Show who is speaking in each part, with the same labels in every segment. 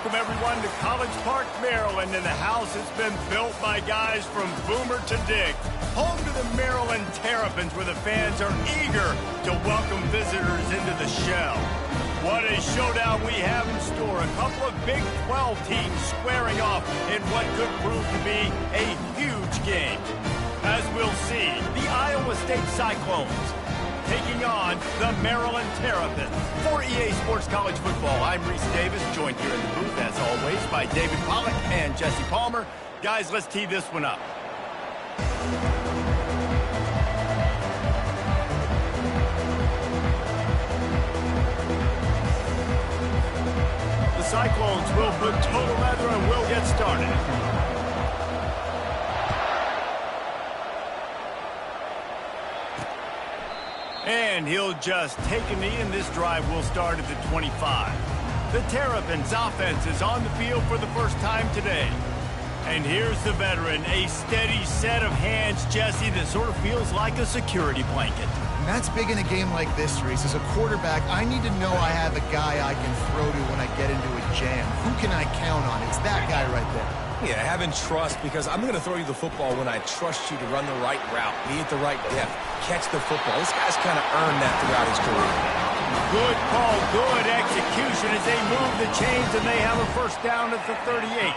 Speaker 1: welcome everyone to College Park, Maryland, and the house has been built by guys from Boomer to Dick. Home to the Maryland Terrapins, where the fans are eager to welcome visitors into the shell. What a showdown we have in store. A couple of Big 12 teams squaring off in what could prove to be a huge game. As we'll see, the Iowa State Cyclones taking on the Maryland Terrapins. For EA Sports College Football, I'm Reese Davis, joined here in the booth, as always, by David Pollack and Jesse Palmer. Guys, let's tee this one up. The Cyclones will put total leather and will get started. And he'll just take a knee, and this drive will start at the 25. The Terrapins offense is on the field for the first time today. And here's the veteran, a steady set of hands, Jesse, that sort of feels like a security blanket.
Speaker 2: And that's big in a game like this, Reese. As a quarterback, I need to know I have a guy I can throw to when I get into a jam. Who can I count on? It's that guy right there.
Speaker 3: Yeah, having trust, because I'm going to throw you the football when I trust you to run the right route, be at the right depth, catch the football. This guy's kind of earned that throughout his career.
Speaker 1: Good call, good execution as they move the chains, and they have a first down at the 38.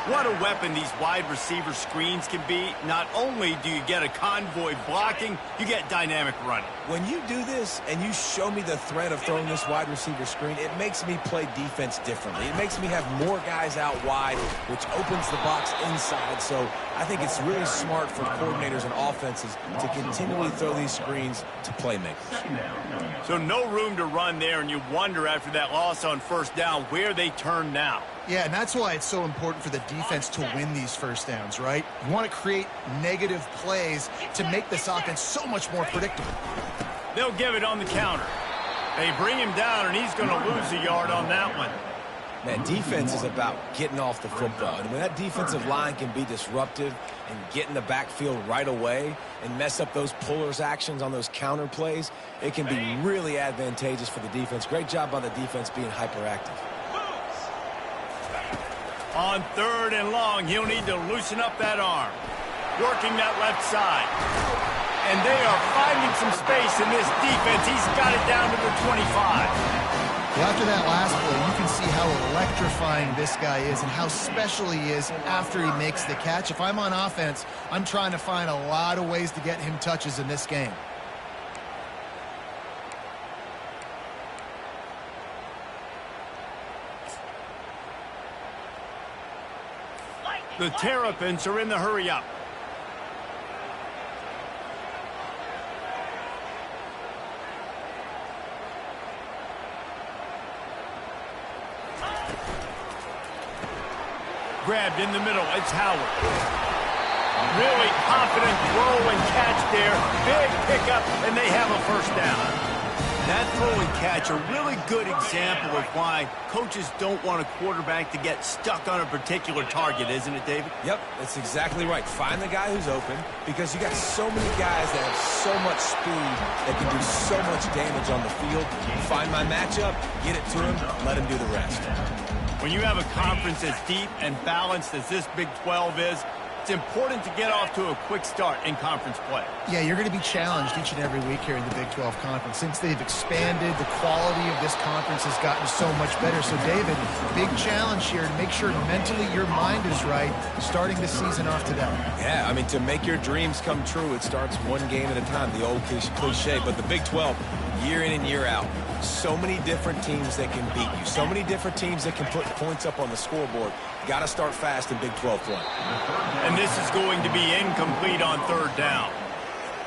Speaker 1: What a weapon these wide receiver screens can be. Not only do you get a convoy blocking, you get dynamic running.
Speaker 3: When you do this and you show me the threat of throwing this wide receiver screen, it makes me play defense differently. It makes me have more guys out wide, which opens the box inside. So I think it's really smart for coordinators and offenses to continually throw these screens to playmakers.
Speaker 1: So no room to run there, and you wonder after that loss on first down where they turn now.
Speaker 2: Yeah, and that's why it's so important for the defense to win these first downs, right? You want to create negative plays to make this offense so much more predictable.
Speaker 1: They'll give it on the counter. They bring him down, and he's going to lose a yard on that one.
Speaker 3: Man, defense is about getting off the football. And when that defensive line can be disruptive and get in the backfield right away and mess up those pullers actions on those counter plays, it can be really advantageous for the defense. Great job by the defense being hyperactive.
Speaker 1: On third and long, he'll need to loosen up that arm. Working that left side. And they are finding some space in this defense. He's got it down to the 25.
Speaker 2: Well, after that last play, you can see how electrifying this guy is and how special he is after he makes the catch. If I'm on offense, I'm trying to find a lot of ways to get him touches in this game.
Speaker 1: The Terrapins are in the hurry-up. Grabbed in the middle. It's Howard. Really confident throw and catch there. Big pickup, and they have a first down. That throw and catch, a really good example of why coaches don't want a quarterback to get stuck on a particular target, isn't it, David?
Speaker 3: Yep, that's exactly right. Find the guy who's open, because you got so many guys that have so much speed that can do so much damage on the field. Find my matchup, get it to him, let him do the rest.
Speaker 1: When you have a conference as deep and balanced as this Big 12 is, it's important to get off to a quick start in conference play.
Speaker 2: Yeah, you're going to be challenged each and every week here in the Big 12 Conference. Since they've expanded, the quality of this conference has gotten so much better. So, David, big challenge here to make sure mentally your mind is right starting the season off today.
Speaker 3: Yeah, I mean, to make your dreams come true, it starts one game at a time, the old cliche. But the Big 12, year in and year out, so many different teams that can beat you, so many different teams that can put points up on the scoreboard. Got to start fast in Big 12 play.
Speaker 1: And this is going to be incomplete on third down.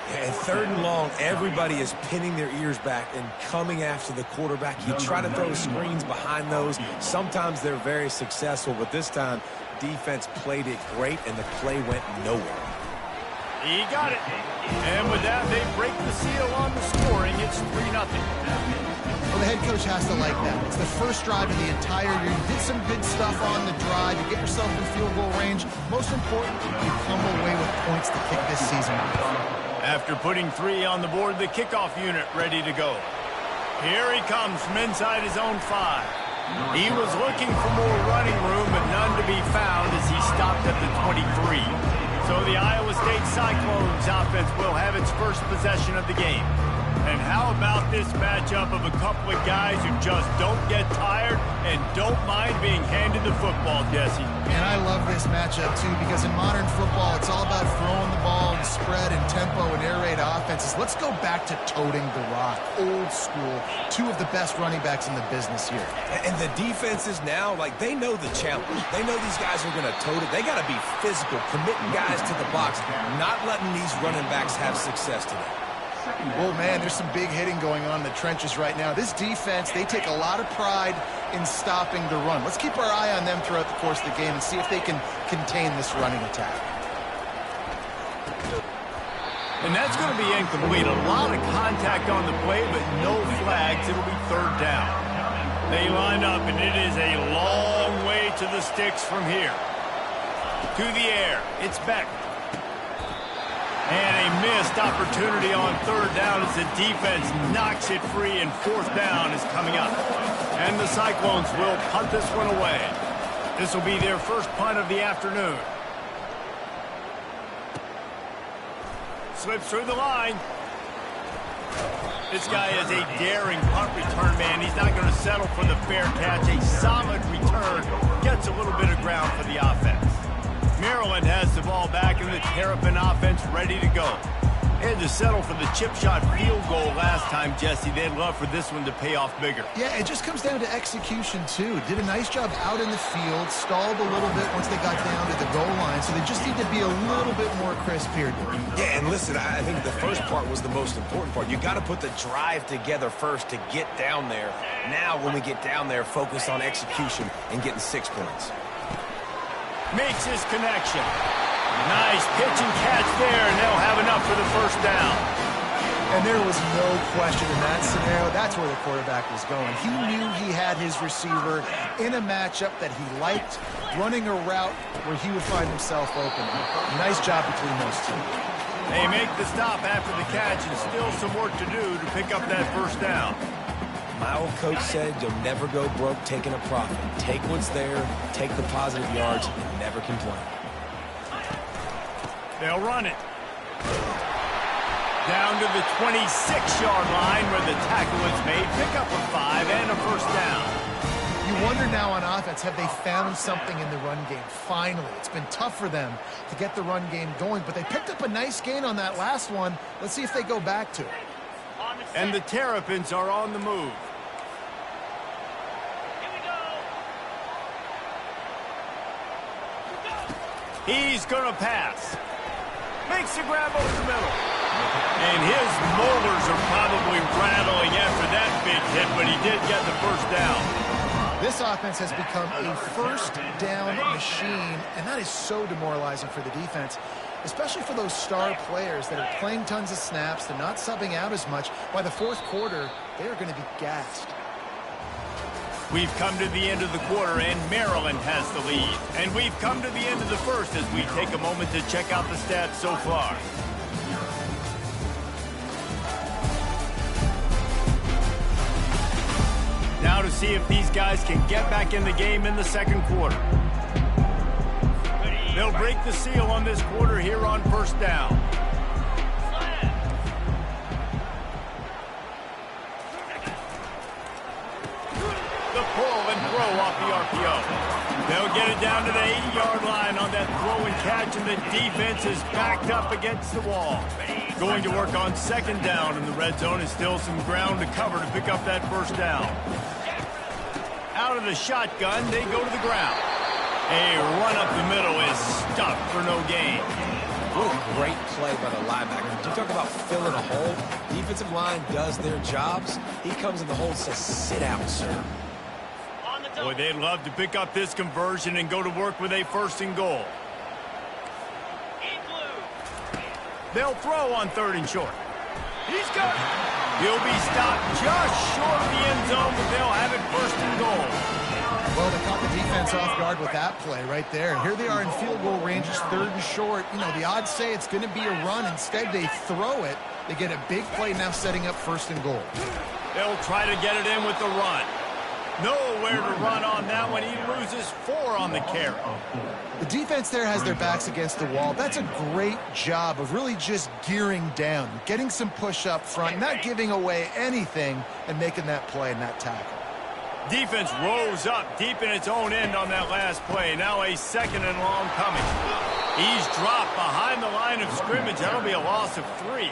Speaker 3: Yeah, and third and long, everybody is pinning their ears back and coming after the quarterback. You try to throw screens behind those. Sometimes they're very successful, but this time, defense played it great, and the play went nowhere.
Speaker 1: He got it. And with that, they break the seal on the scoring. It's 3-0.
Speaker 2: Well, the head coach has to like that. It's the first drive of the entire year. You did some good stuff on the drive. You get yourself in field goal range. Most important, you come away with points to kick this season off.
Speaker 1: After putting 3 on the board, the kickoff unit ready to go. Here he comes from inside his own 5. He was looking for more running room, but none to be found as he stopped at the 23. So the Iowa State Cyclones offense will have its first possession of the game. And how about this matchup of a couple of guys who just don't get tired and don't mind being handed the football, Jesse?
Speaker 2: And I love this matchup, too, because in modern football, it's all about throwing the ball and spread and tempo and air raid offenses. Let's go back to toting the rock, old school. Two of the best running backs in the business here.
Speaker 3: And the defenses now, like, they know the challenge. They know these guys are going to tote it. They got to be physical, committing guys to the box, not letting these running backs have success today.
Speaker 2: Well, man, there's some big hitting going on in the trenches right now. This defense, they take a lot of pride in stopping the run. Let's keep our eye on them throughout the course of the game and see if they can contain this running attack.
Speaker 1: And that's going to be incomplete. A lot of contact on the play, but no flags. It'll be third down. They line up, and it is a long way to the sticks from here. To the air. It's Beck. And a missed opportunity on third down as the defense knocks it free, and fourth down is coming up. And the Cyclones will punt this one away. This will be their first punt of the afternoon. Slips through the line. This guy is a daring punt return man. He's not going to settle for the fair catch. A solid return. Gets a little bit of ground for the offense. Maryland has the ball back, and the Terrapin offense ready to go. They had to settle for the chip shot field goal last time, Jesse. They'd love for this one to pay off bigger.
Speaker 2: Yeah, it just comes down to execution, too. Did a nice job out in the field, stalled a little bit once they got down to the goal line, so they just need to be a little bit more crisp here.
Speaker 3: Yeah, and listen, I think the first part was the most important part. You got to put the drive together first to get down there. Now, when we get down there, focus on execution and getting 6 points.
Speaker 1: Makes his connection. Nice pitch and catch there, and they'll have enough for the first down.
Speaker 2: And there was no question in that scenario. That's where the quarterback was going. He knew he had his receiver in a matchup that he liked, running a route where he would find himself open. Nice job between those two.
Speaker 1: They make the stop after the catch, and still some work to do to pick up that first down.
Speaker 3: My old coach said you'll never go broke taking a profit. Take what's there, take the positive yards, and never complain.
Speaker 1: They'll run it. Down to the 26-yard line where the tackle is made. Pick up a 5 and a first down.
Speaker 2: You wonder now on offense, have they found something in the run game? Finally, it's been tough for them to get the run game going, but they picked up a nice gain on that last one. Let's see if they go back to it.
Speaker 1: And the Terrapins are on the move. He's going to pass. Makes the grab over the middle. And his molars are probably rattling after that big hit, but he did get the first down.
Speaker 2: This offense has become a first down machine, and that is so demoralizing for the defense, especially for those star players that are playing tons of snaps. They're not subbing out as much. By the fourth quarter, they are going to be gassed.
Speaker 1: We've come to the end of the quarter, and Maryland has the lead. And we've come to the end of the first as we take a moment to check out the stats so far. Now to see if these guys can get back in the game in the second quarter. They'll break the seal on this quarter here on first down. Off the RPO. They'll get it down to the 80-yard line on that throw and catch, and the defense is backed up against the wall. Going to work on second down in the red zone, is still some ground to cover to pick up that first down. Out of the shotgun, they go to the ground. A run up the middle is stuck for no gain.
Speaker 3: What a great play by the linebacker. You talk about filling a hole. Defensive line does their jobs. He comes in the hole and says, sit down, sir.
Speaker 1: Boy, they'd love to pick up this conversion and go to work with a first and goal. They'll throw on third and short. He's got it. He'll be stopped just short of the end zone, but they'll have it first and goal.
Speaker 2: Well, they caught the defense off guard with that play right there. Here they are in field goal ranges, third and short. You know, the odds say it's going to be a run. Instead, they throw it. They get a big play now setting up first and goal.
Speaker 1: They'll try to get it in with the run. Nowhere to run on that one. He loses 4 on the carry.
Speaker 2: The defense there has their backs against the wall. That's a great job of really just gearing down, getting some push up front, not giving away anything, and making that play and that tackle.
Speaker 1: Defense rose up deep in its own end on that last play. Now a 2nd and long coming. He's dropped behind the line of scrimmage. That'll be a loss of 3.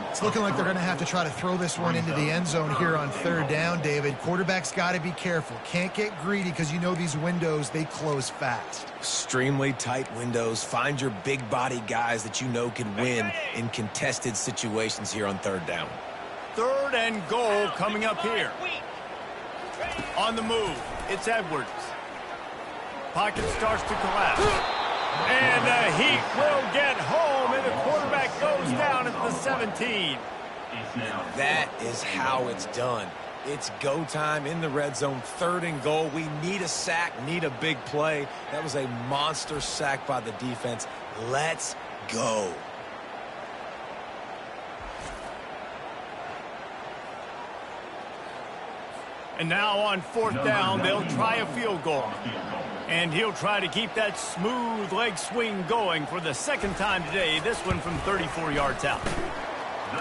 Speaker 2: It's looking like they're going to have to try to throw this one into the end zone here on 3rd down, David. Quarterback's got to be careful. Can't get greedy because you know these windows, they close fast.
Speaker 3: Extremely tight windows. Find your big body guys that you know can win in contested situations here on 3rd down.
Speaker 1: 3rd and goal coming up here. On the move, it's Edwards. Pocket starts to collapse. And the Heat will get home, and the quarterback goes down at the 17.
Speaker 3: That is how it's done. It's go time in the red zone, 3rd and goal. We need a sack, need a big play. That was a monster sack by the defense. Let's go.
Speaker 1: And now on 4th down, they'll try a field goal. And he'll try to keep that smooth leg swing going for the 2nd time today, this one from 34 yards out.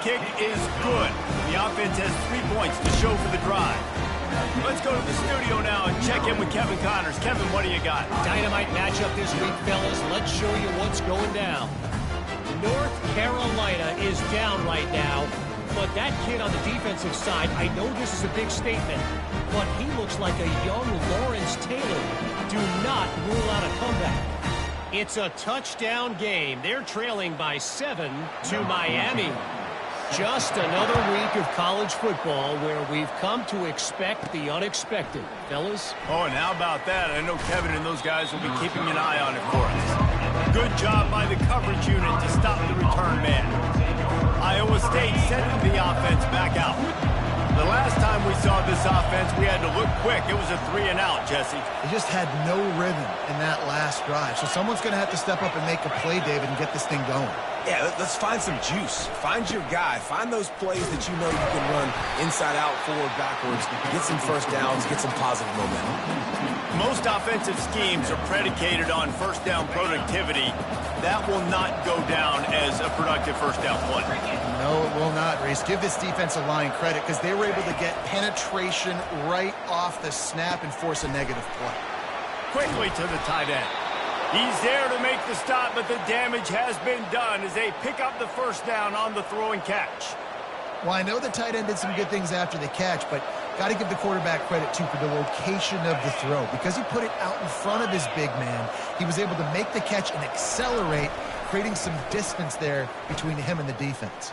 Speaker 1: Kick is good. The offense has 3 points to show for the drive. Let's go to the studio now and check in with Kevin Connors. Kevin, what do you got?
Speaker 4: Dynamite matchup this week, fellas. Let's show you what's going down. North Carolina is down right now. But that kid on the defensive side, I know this is a big statement, but he looks like a young Lawrence Taylor. Do not rule out a comeback. It's a touchdown game. They're trailing by 7 to Miami. Just another week of college football where we've come to expect the unexpected. Fellas?
Speaker 1: Oh, and how about that? I know Kevin and those guys will be keeping an eye on it for us. Good job by the coverage unit to stop the return man. Iowa State sending the offense back out. The last time we saw this offense, we had to look quick. It was a 3 and out, Jesse.
Speaker 2: They just had no rhythm in that last drive. So someone's going to have to step up and make a play, David, and get this thing going.
Speaker 3: Yeah, let's find some juice. Find your guy. Find those plays that you know you can run inside out, forward, backwards. Get some 1st downs, get some positive momentum.
Speaker 1: Most offensive schemes are predicated on 1st down productivity. That will not go down as a productive 1st down play.
Speaker 2: No, it will not, Reese. Give this defensive line credit because they were able to get penetration right off the snap and force a negative play.
Speaker 1: Quickly to the tight end. He's there to make the stop, but the damage has been done as they pick up the 1st down on the throw and catch.
Speaker 2: Well, I know the tight end did some good things after the catch, but got to give the quarterback credit, too, for the location of the throw. Because he put it out in front of his big man, he was able to make the catch and accelerate, creating some distance there between him and the defense.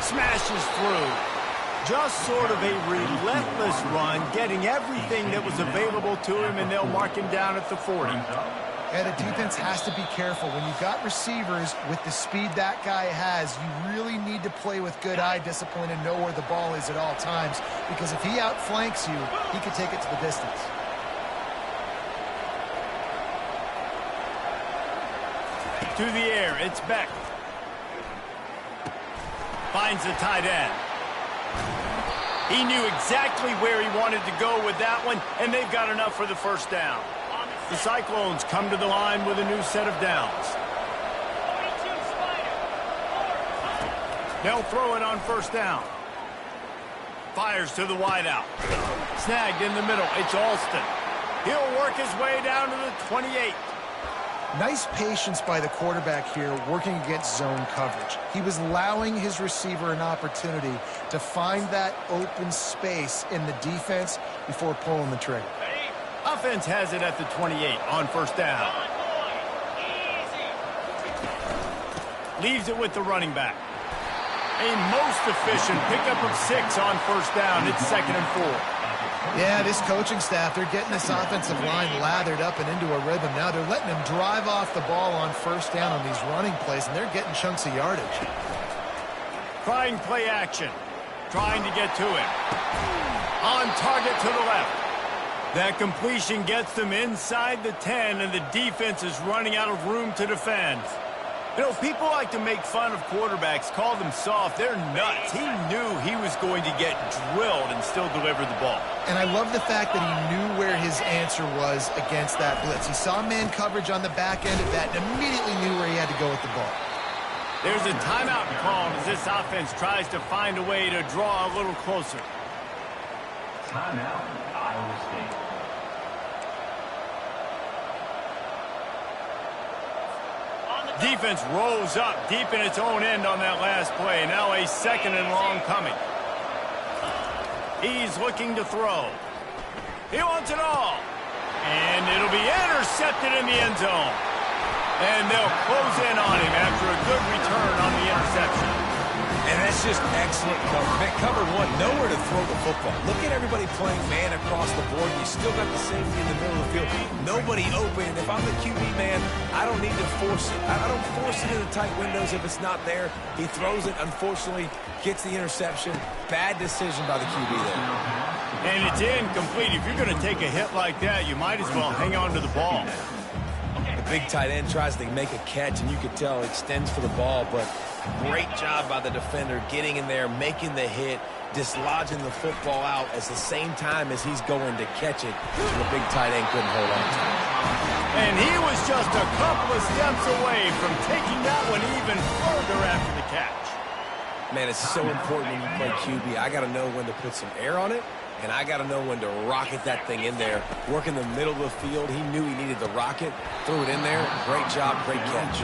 Speaker 1: Smashes through. Just sort of a relentless run, getting everything that was available to him, and they'll mark him down at the 40.
Speaker 2: Yeah, the defense has to be careful. When you've got receivers with the speed that guy has, you really need to play with good eye discipline and know where the ball is at all times. Because if he outflanks you, he could take it to the distance.
Speaker 1: To the air, it's Beck. Finds the tight end. He knew exactly where he wanted to go with that one, and they've got enough for the 1st down. The Cyclones come to the line with a new set of downs. They'll throw it on 1st down. Fires to the wideout. Snagged in the middle. It's Alston. He'll work his way down to the 28.
Speaker 2: Nice patience by the quarterback here working against zone coverage. He was allowing his receiver an opportunity to find that open space in the defense before pulling the trigger.
Speaker 1: Offense has it at the 28 on 1st down. Leaves it with the running back. A most efficient pickup of 6 on 1st down. It's 2nd and 4.
Speaker 2: Yeah, this coaching staff, they're getting this offensive line lathered up and into a rhythm now. They're letting them drive off the ball on 1st down on these running plays, and they're getting chunks of yardage.
Speaker 1: Trying play action. Trying to get to him. On target to the left. That completion gets them inside the 10, and the defense is running out of room to defend. You know, people like to make fun of quarterbacks, call them soft. They're nuts. He knew he was going to get drilled and still deliver the ball.
Speaker 2: And I love the fact that he knew where his answer was against that blitz. He saw man coverage on the back end of that and immediately knew where he had to go with the ball.
Speaker 1: There's a timeout called as this offense tries to find a way to draw a little closer.
Speaker 5: Timeout, Iowa State.
Speaker 1: Defense rolls up deep in its own end on that last play. Now a second and long coming. He's looking to throw. He wants it all. And it'll be intercepted in the end zone. And they'll close in on him after a good return on the interception.
Speaker 3: And that's just excellent cover. Man, cover one, nowhere to throw the football. Look at everybody playing man across the board. You still got the safety in the middle of the field. Nobody open. And if I'm the QB, man, I don't need to force it. I don't force it into tight windows if it's not there. He throws it, unfortunately, gets the interception. Bad decision by the QB there.
Speaker 1: And it's incomplete. If you're going to take a hit like that, you might as well hang on to the ball.
Speaker 3: The big tight end tries to make a catch, and you can tell he extends for the ball, but great job by the defender getting in there, making the hit, dislodging the football out at the same time as he's going to catch it. And the big tight end couldn't hold on to it.
Speaker 1: And he was just a couple of steps away from taking that one even further after the catch.
Speaker 3: Man, it's so important when you play QB. I got to know when to put some air on it, and I got to know when to rocket that thing in there. Work in the middle of the field. He knew he needed the rocket. Threw it in there. Great job. Great catch.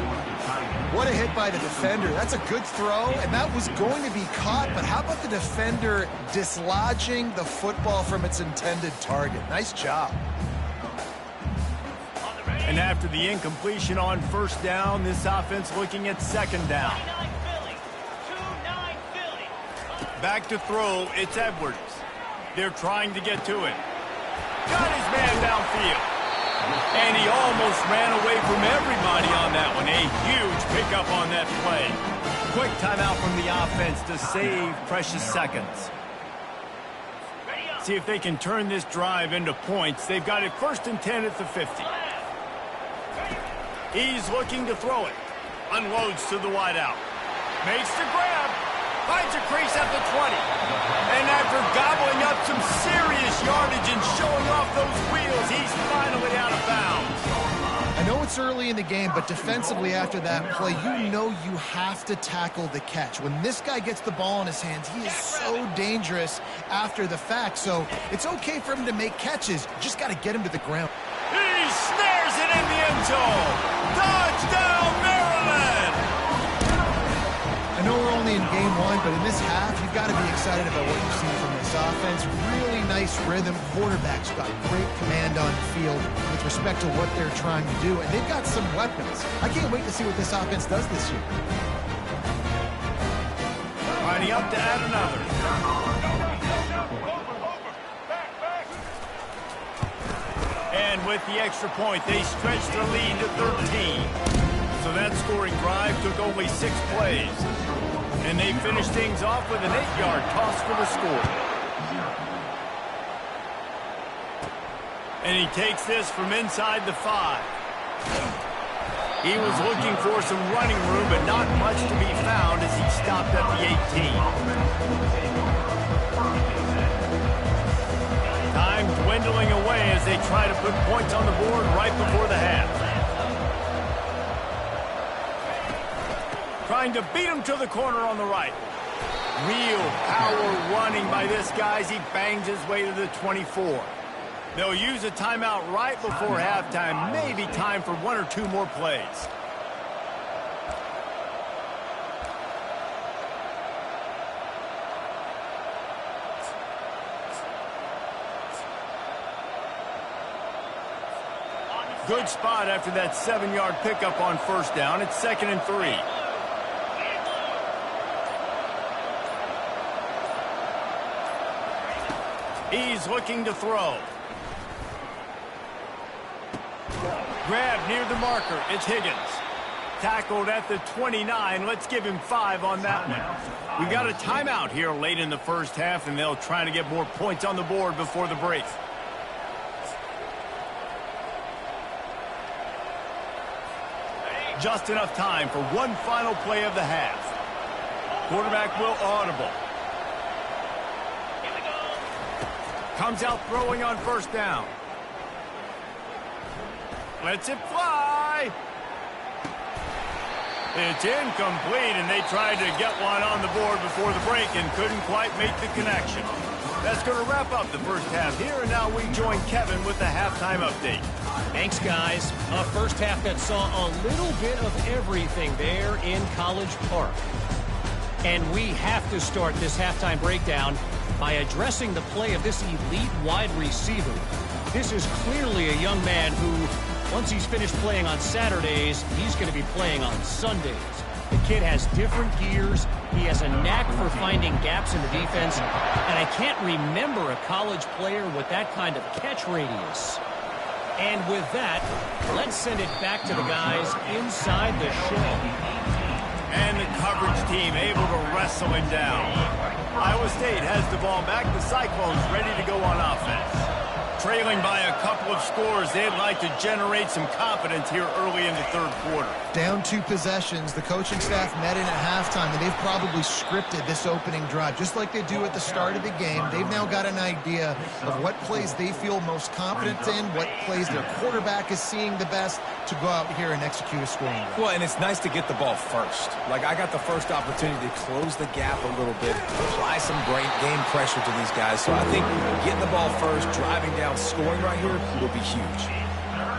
Speaker 2: What a hit by the defender. That's a good throw, and that was going to be caught, but how about the defender dislodging the football from its intended target? Nice job.
Speaker 1: And after the incompletion on first down, this offense looking at second down. Back to throw, it's Edwards. They're trying to get to it. Got his man downfield. And he almost ran away from everybody on that one. A huge pickup on that play. Quick timeout from the offense to save precious seconds. See if they can turn this drive into points. They've got it 1st and 10 at the 50. He's looking to throw it. Unloads to the wideout. Makes the grab. Finds a crease at the 20. And after gobbling up some serious yardage and showing off those wheels, he's finally out of bounds.
Speaker 2: I know it's early in the game, but defensively after that play, you know you have to tackle the catch. When this guy gets the ball in his hands, he is so dangerous after the fact. So it's okay for him to make catches. Just got to get him to the ground.
Speaker 1: He snares it in the end zone. Touchdown, Maryland!
Speaker 2: I know we're only in game one, but in this half, you've got to be excited about what you've seen from this offense. Really nice rhythm. Quarterbacks got great command on the field with respect to what they're trying to do, and they've got some weapons. I can't wait to see what this offense does this year.
Speaker 1: Lining up to add another. And with the extra point, they stretch the lead to 13. So that scoring drive took only 6 plays. And they finished things off with an 8-yard toss for the score. And he takes this from inside the 5. He was looking for some running room, but not much to be found as he stopped at the 18. Time dwindling away as they try to put points on the board right before the half. Trying to beat him to the corner on the right. Real power running by this guy as he bangs his way to the 24. They'll use a timeout right before halftime. Maybe time for 1 or 2 more plays. Good spot after that 7-yard pickup on first down. It's 2nd and 3. He's looking to throw. Grab near the marker. It's Higgins. Tackled at the 29. Let's give him 5 on that one. We've got a timeout here late in the first half, and they'll try to get more points on the board before the break. Just enough time for one final play of the half. Quarterback will audible. Comes out throwing on first down. Lets it fly. It's incomplete, and they tried to get one on the board before the break and couldn't quite make the connection. That's going to wrap up the first half here, and now we join Kevin with the halftime update.
Speaker 4: Thanks, guys. A first half that saw a little bit of everything there in College Park. And we have to start this halftime breakdown by addressing the play of this elite wide receiver. This is clearly a young man who, once he's finished playing on Saturdays, he's going to be playing on Sundays. The kid has different gears. He has a knack for finding gaps in the defense. And I can't remember a college player with that kind of catch radius. And with that, let's send it back to the guys inside the shell.
Speaker 1: And the coverage team able to wrestle him down. Iowa State has the ball back. The Cyclones ready to go on offense. Trailing by a couple of scores, they'd like to generate some confidence here early in the third quarter.
Speaker 2: Down 2 possessions, the coaching staff met in at halftime, and they've probably scripted this opening drive, just like they do at the start of the game. They've now got an idea of what plays they feel most confident in, what plays their quarterback is seeing the best to go out here and execute a scoring drive.
Speaker 3: Well, and it's nice to get the ball first. Like, I got the first opportunity to close the gap a little bit, apply some great game pressure to these guys. So I think getting the ball first, driving down, scoring right here will be huge.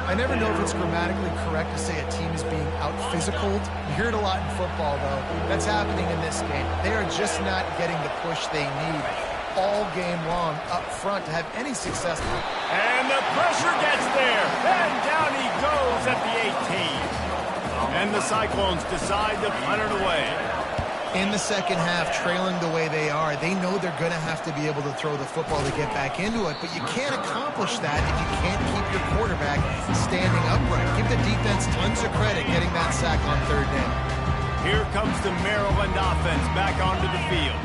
Speaker 2: I never know if it's grammatically correct to say a team is being out-physicaled. You hear it a lot in football, though. That's happening in this game. They are just not getting the push they need all game long up front to have any success.
Speaker 1: And the pressure gets there. And down he goes at the 18. And the Cyclones decide to punt it away.
Speaker 2: In the second half, trailing the way they are, they know they're going to have to be able to throw the football to get back into it, but you can't accomplish that if you can't keep your quarterback standing upright. Give the defense tons of credit getting that sack on third down.
Speaker 1: Here comes the Maryland offense back onto the field.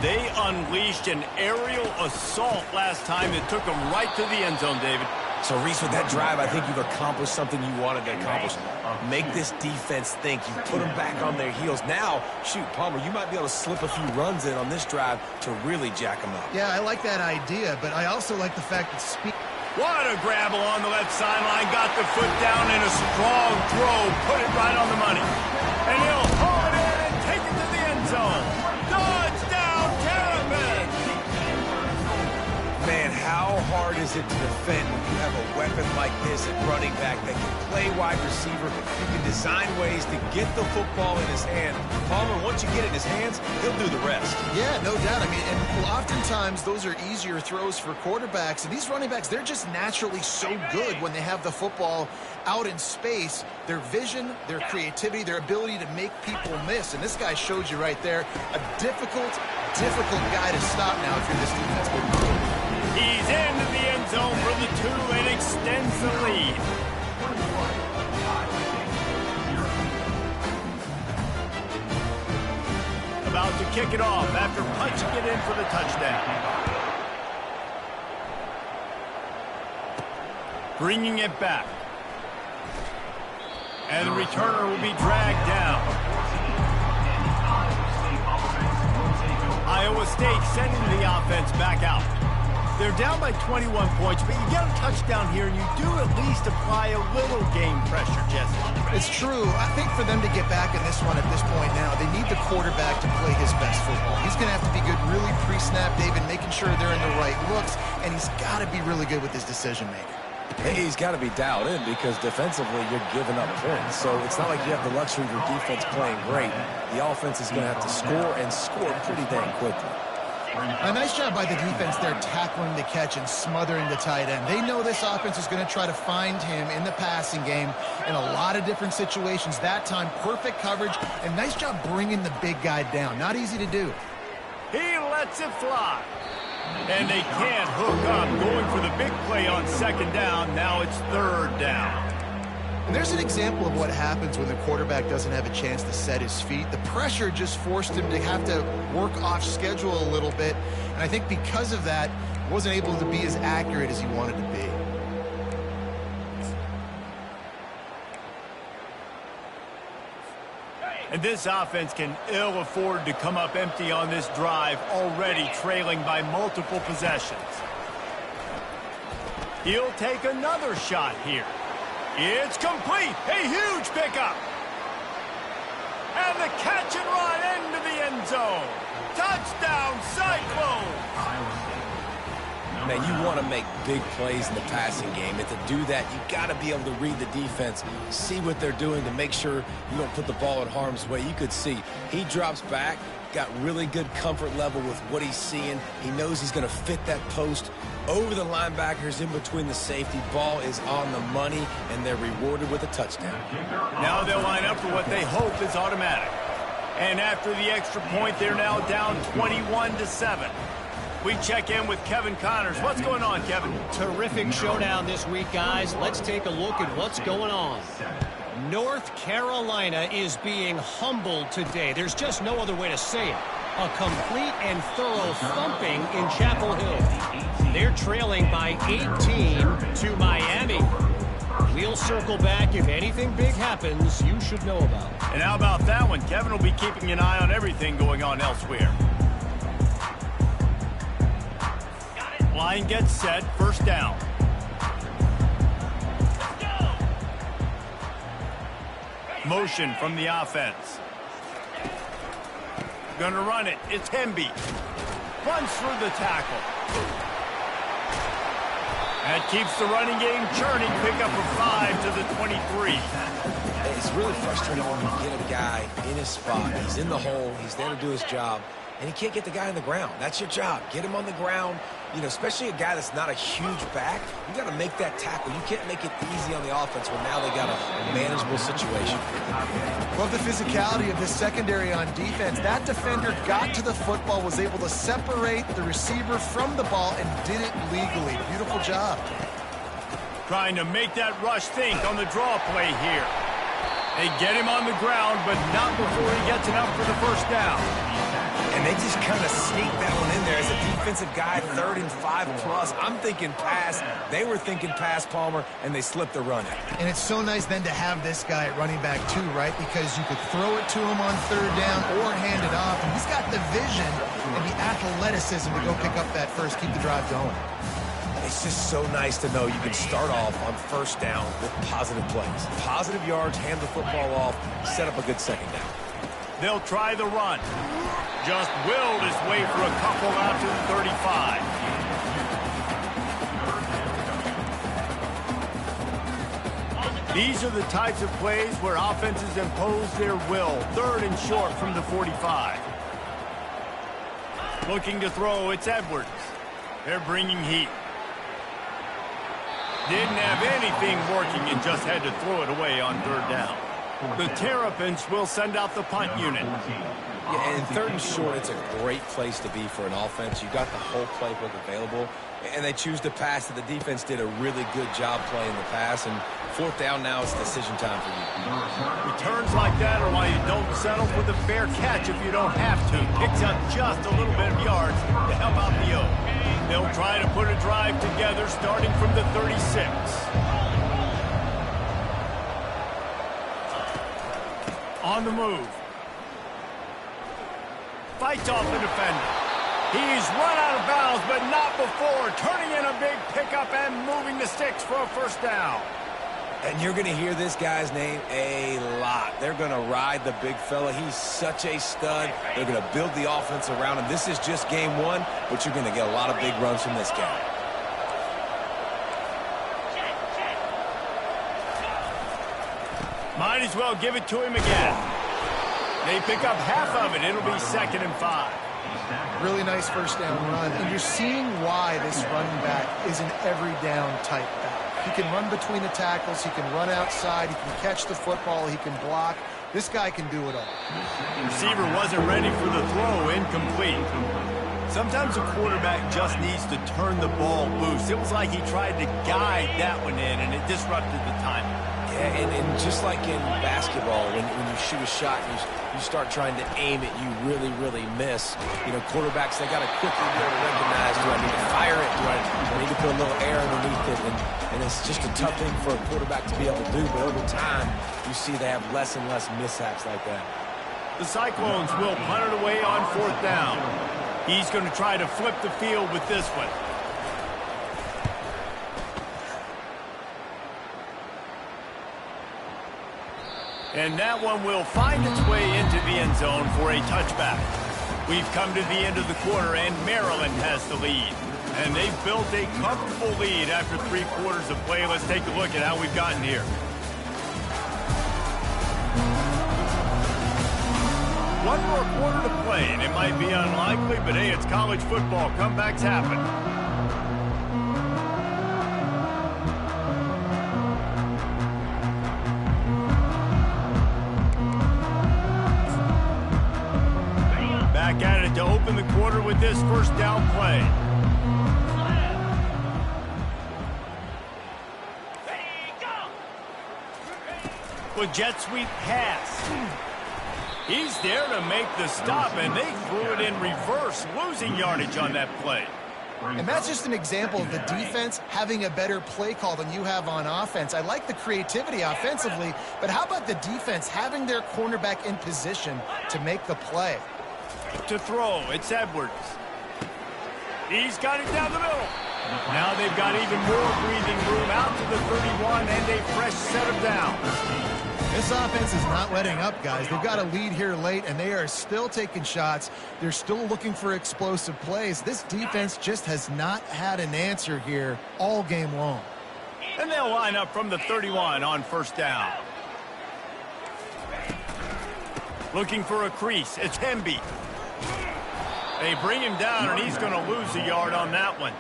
Speaker 1: They unleashed an aerial assault last time that took them right to the end zone, David.
Speaker 3: So, Reese, with that drive, I think you've accomplished something you wanted to accomplish. Make this defense think. You put them back on their heels. Now, shoot, Palmer, you might be able to slip a few runs in on this drive to really jack them up.
Speaker 2: Yeah, I like that idea, but I also like the fact that
Speaker 1: What a grab along the left sideline. Got the foot down in a strong throw. Put it right on the money. And he'll haul it in and take it to the end zone. Touchdown, Terrapins!
Speaker 3: Man, how hard is it to defend when you have a weapon like this at running back that can play wide receiver? You can design ways to get the football in his hand. Palmer, once you get it in his hands, he'll do the rest.
Speaker 2: Yeah, no doubt. I mean, and oftentimes those are easier throws for quarterbacks. And these running backs, they're just naturally so good when they have the football out in space. Their vision, their creativity, their ability to make people miss. And this guy showed you right there, a difficult guy to stop now if you're this defense.
Speaker 1: He's into the end zone for the 2 and extends the lead. About to kick it off after punching it in for the touchdown. Bringing it back. And the returner will be dragged down. Iowa State sending the offense back out. They're down by 21 points, but you get a touchdown here, and you do at least apply a little game pressure, Jesse.
Speaker 2: It's true. I think for them to get back in this one at this point now, they need the quarterback to play his best football. He's going to have to be good really pre-snap, David, making sure they're in the right looks, and he's got to be really good with his decision-making.
Speaker 3: Hey, he's got to be dialed in because defensively you're giving up points. So it's not like you have the luxury of your defense playing great. The offense is going to have to score and score pretty dang quickly.
Speaker 2: A nice job by the defense there tackling the catch and smothering the tight end. They know this offense is going to try to find him in the passing game in a lot of different situations. That time, perfect coverage, and nice job bringing the big guy down. Not easy to do.
Speaker 1: He lets it fly. And they can't hook up. Going for the big play on second down. Now it's third down.
Speaker 2: And there's an example of what happens when the quarterback doesn't have a chance to set his feet. The pressure just forced him to have to work off schedule a little bit. And I think because of that, wasn't able to be as accurate as he wanted to be.
Speaker 1: And this offense can ill afford to come up empty on this drive, already trailing by multiple possessions. He'll take another shot here. It's complete. A huge pickup. And the catch and run into the end zone. Touchdown, Cyclones!
Speaker 3: Man, you want to make big plays in the passing game, and to do that, you got to be able to read the defense, see what they're doing to make sure you don't put the ball in harm's way. You could see he drops back, got really good comfort level with what he's seeing. He knows he's going to fit that post over the linebackers in between the safety. Ball is on the money, and they're rewarded with a touchdown.
Speaker 1: Now they'll line up for what they hope is automatic. And after the extra point, they're now down 21-7. We check in with Kevin Connors. What's going on, Kevin?
Speaker 4: Terrific showdown this week, guys. Let's take a look at what's going on. North Carolina is being humbled today. There's just no other way to say it. A complete and thorough thumping in Chapel Hill. They're trailing by 18 to Miami. We'll circle back. If anything big happens, you should know about it.
Speaker 1: And how about that one? Kevin will be keeping an eye on everything going on elsewhere. Line gets set, first down. Motion from the offense. Gonna run it. It's Hemby. Runs through the tackle. That keeps the running game churning. Pick up a 5 to the 23.
Speaker 3: It's really frustrating when you get a guy in his spot. He's in the hole. He's there to do his job. And he can't get the guy on the ground. That's your job. Get him on the ground. You know, especially a guy that's not a huge back. You got to make that tackle. You can't make it easy on the offense when now they got a manageable situation.
Speaker 2: Love the physicality of this secondary on defense. That defender got to the football, was able to separate the receiver from the ball, and did it legally. Beautiful job.
Speaker 1: Trying to make that rush think on the draw play here. They get him on the ground, but not before he gets enough for the first down.
Speaker 3: And they just kind of sneak that one in there as a defensive guy, 3rd and 5+. I'm thinking pass. They were thinking pass, Palmer, and they slipped the run out.
Speaker 2: And it's so nice then to have this guy at running back too, right? Because you could throw it to him on 3rd down or hand it off. And he's got the vision and the athleticism to go pick up that first, keep the drive going.
Speaker 3: It's just so nice to know you can start off on 1st down with positive plays. Positive yards, hand the football off, set up a good 2nd down.
Speaker 1: They'll try the run. Just willed his way for a couple out to the 35. These are the types of plays where offenses impose their will. 3rd and short from the 45. Looking to throw, it's Edwards. They're bringing heat. Didn't have anything working and just had to throw it away on 3rd down. The Terrapins will send out the punt unit.
Speaker 3: Yeah, and 3rd and short, it's a great place to be for an offense. You got the whole playbook available, and they choose to pass. The defense did a really good job playing the pass, and 4th down now is decision time for you.
Speaker 1: Returns like that are why you don't settle for the fair catch if you don't have to. Picks up just a little bit of yards to help out the O. They'll try to put a drive together starting from the 36. On the move. Fights off the defender. He's run out of bounds, but not before. Turning in a big pickup and moving the sticks for a first down.
Speaker 3: And you're going to hear this guy's name a lot. They're going to ride the big fella. He's such a stud. They're going to build the offense around him. This is just game 1, but you're going to get a lot of big runs from this guy.
Speaker 1: Might as well give it to him again. They pick up half of it. It'll be 2nd and 5.
Speaker 2: Really nice first down run. And you're seeing why this running back is an every down type back. He can run between the tackles. He can run outside. He can catch the football. He can block. This guy can do it all.
Speaker 1: The receiver wasn't ready for the throw. Incomplete. Sometimes a quarterback just needs to turn the ball loose. It was like he tried to guide that one in, and it disrupted the timing.
Speaker 3: Yeah, and just like in basketball, when you shoot a shot and you start trying to aim it, you really, really miss. You know, quarterbacks, they got to quickly be able to recognize, do I need to fire it? Do I need to put a little air underneath it? And it's just a tough thing for a quarterback to be able to do, but over time, you see they have less and less mishaps like that.
Speaker 1: The Cyclones will punt it away on 4th down. He's going to try to flip the field with this one. And that one will find its way into the end zone for a touchback. We've come to the end of the quarter, and Maryland has the lead. And they've built a comfortable lead after 3 quarters of play. Let's take a look at how we've gotten here. One more quarter to play, and it might be unlikely, but hey, it's college football. Comebacks happen. Back at it to open the quarter with this first down play. With jet sweep pass. He's there to make the stop, and they threw it in reverse, losing yardage on that play.
Speaker 2: And that's just an example of the defense having a better play call than you have on offense. I like the creativity offensively, but how about the defense having their cornerback in position to make the play?
Speaker 1: To throw, it's Edwards. He's got it down the middle. Now they've got even more breathing room out to the 31 and a fresh set of downs.
Speaker 2: This offense is not letting up, guys. They've got a lead here late, and they are still taking shots. They're still looking for explosive plays. This defense just has not had an answer here all game long.
Speaker 1: And they'll line up from the 31 on 1st down. Looking for a crease. It's Hemby. They bring him down, and he's going to lose a yard on that one.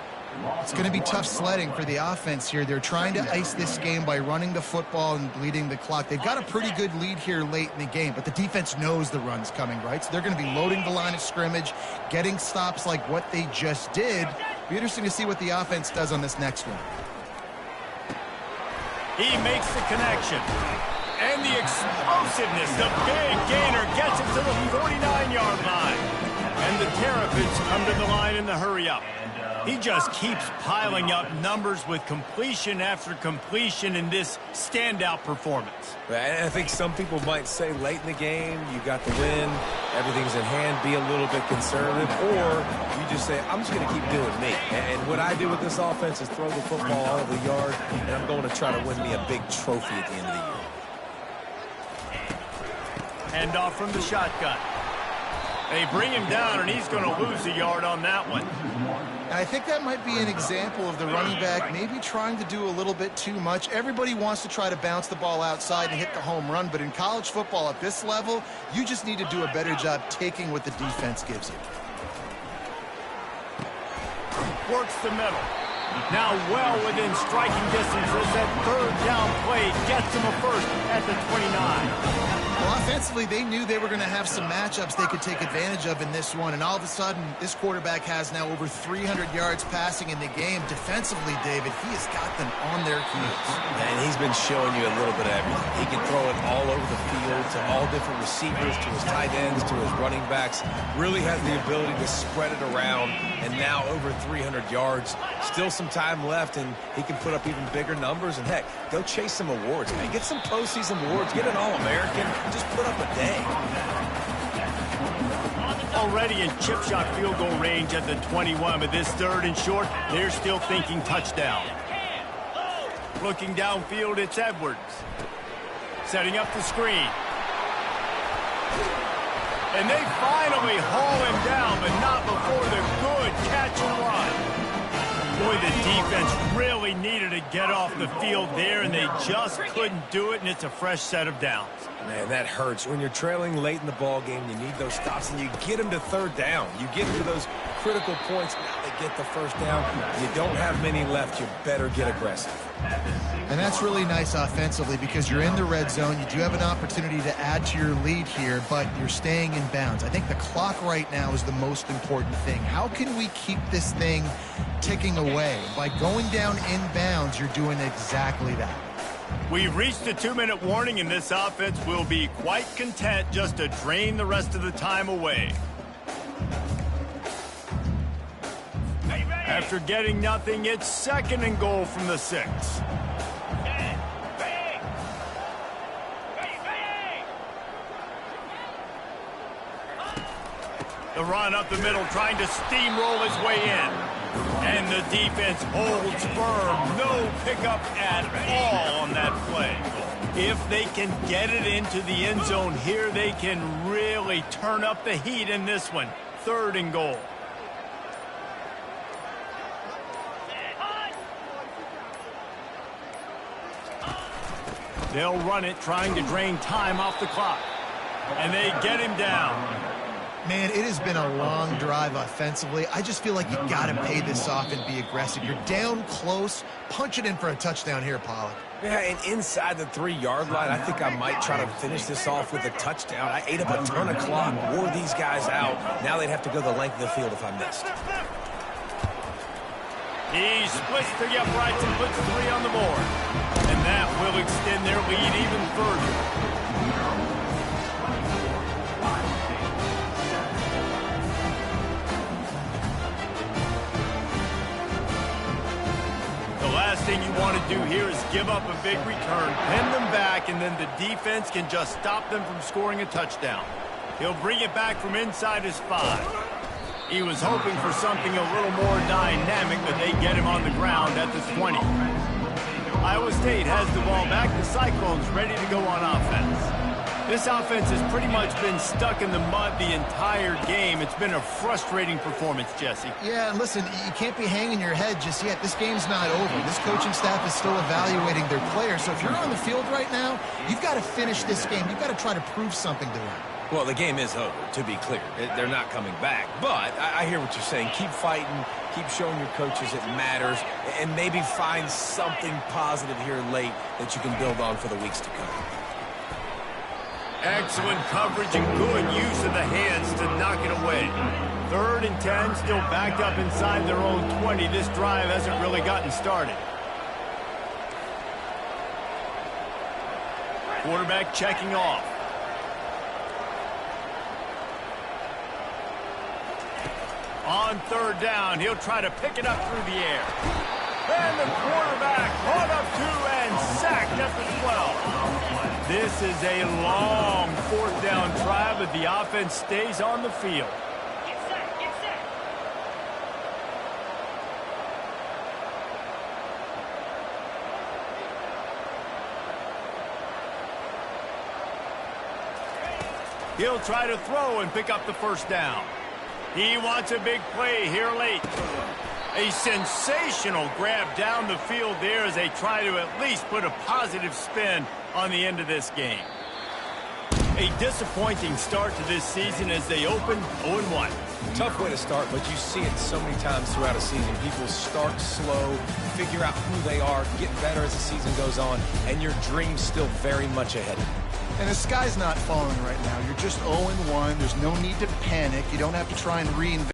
Speaker 2: It's going to be tough sledding for the offense here. They're trying to ice this game by running the football and bleeding the clock. They've got a pretty good lead here late in the game, but the defense knows the run's coming, right? So they're going to be loading the line of scrimmage, getting stops like what they just did. Be interesting to see what the offense does on this next one.
Speaker 1: He makes the connection. And the explosiveness, the big gainer gets it to the 49-yard line. And the Terrapins come to the line in the hurry-up. He just keeps piling up numbers with completion after completion in this standout performance.
Speaker 3: I think some people might say late in the game, you got the win, everything's in hand, be a little bit conservative, or you just say, I'm just going to keep doing me. And what I do with this offense is throw the football out of the yard, and I'm going to try to win me a big trophy at the end of the year.
Speaker 1: Hand off from the shotgun. They bring him down, and he's going to lose a yard on that one.
Speaker 2: And I think that might be an example of the running back maybe trying to do a little bit too much. Everybody wants to try to bounce the ball outside and hit the home run, but in college football at this level, you just need to do a better job taking what the defense gives you.
Speaker 1: Works the middle. Now well within striking distance as that 3rd down play gets him a first at the 29.
Speaker 2: Well, offensively, they knew they were going to have some matchups they could take advantage of in this one, and all of a sudden, this quarterback has now over 300 yards passing in the game. Defensively, David, he has got them on their heels.
Speaker 3: And he's been showing you a little bit of everything. He can throw it all over the field to all different receivers, to his tight ends, to his running backs. Really has the ability to spread it around, and now over 300 yards. Still some time left, and he can put up even bigger numbers. And, heck, go chase some awards, man. Get some postseason awards. Get an All-American. Just put up a day.
Speaker 1: Already in chip shot field goal range at the 21, but this 3rd and short, they're still thinking touchdown. Looking downfield, it's Edwards. Setting up the screen. And they finally haul him down, but not before the good catch and run. Boy, the defense really needed to get off the field there, and they just couldn't do it, and it's a fresh set of downs.
Speaker 3: Man, that hurts. When you're trailing late in the ball game, you need those stops, and you get them to 3rd down. You get to those critical points. Now they get the 1st down. You don't have many left. You better get aggressive.
Speaker 2: And that's really nice offensively because you're in the red zone. You do have an opportunity to add to your lead here, but you're staying in bounds. I think the clock right now is the most important thing. How can we keep this thing ticking away? By going down in bounds, you're doing exactly that.
Speaker 1: We've reached a 2-minute warning, and this offense will be quite content just to drain the rest of the time away. After getting nothing, it's 2nd and goal from the 6. The run up the middle, trying to steamroll his way in. And the defense holds firm. No pickup at all on that play. If they can get it into the end zone here, they can really turn up the heat in this one. 3rd and goal. They'll run it, trying to drain time off the clock. And they get him down.
Speaker 2: Man, it has been a long drive offensively. I just feel like you got to pay this off and be aggressive. You're down close. Punch it in for a touchdown here, Pollard.
Speaker 3: Yeah, and inside the 3-yard line, I think I might try to finish this off with a touchdown. I ate up a ton of clock, wore these guys out. Now they'd have to go the length of the field if I missed.
Speaker 1: He splits to the uprights and puts 3 on the board. And that will extend their lead even further. The last thing you want to do here is give up a big return, pin them back, and then the defense can just stop them from scoring a touchdown. He'll bring it back from inside his 5. He was hoping for something a little more dynamic, but they get him on the ground at the 20. Iowa State has the ball back. The Cyclones ready to go on offense. This offense has pretty much been stuck in the mud the entire game. It's been a frustrating performance, Jesse.
Speaker 2: Yeah, and listen, you can't be hanging your head just yet. This game's not over. This coaching staff is still evaluating their players. So if you're on the field right now, you've got to finish this game. You've got to try to prove something to them.
Speaker 3: Well, the game is over, to be clear. They're not coming back. But I hear what you're saying. Keep fighting. Keep showing your coaches it matters. And maybe find something positive here late that you can build on for the weeks to come.
Speaker 1: Excellent coverage and good use of the hands to knock it away. 3rd and 10, still backed up inside their own 20. This drive hasn't really gotten started. Quarterback checking off. On 3rd down, he'll try to pick it up through the air. And the quarterback caught up 2 and sacked at the 12. This is a long 4th down try, but the offense stays on the field. He'll try to throw and pick up the 1st down. He wants a big play here late. A sensational grab down the field there as they try to at least put a positive spin on the end of this game. A disappointing start to this season as they open 0-1.
Speaker 3: Tough way to start, but you see it so many times throughout a season. People start slow, figure out who they are, get better as the season goes on, and your dream's still very much ahead of you.
Speaker 2: And the sky's not falling right now. You're just 0-1. There's no need to panic. You don't have to try and reinvent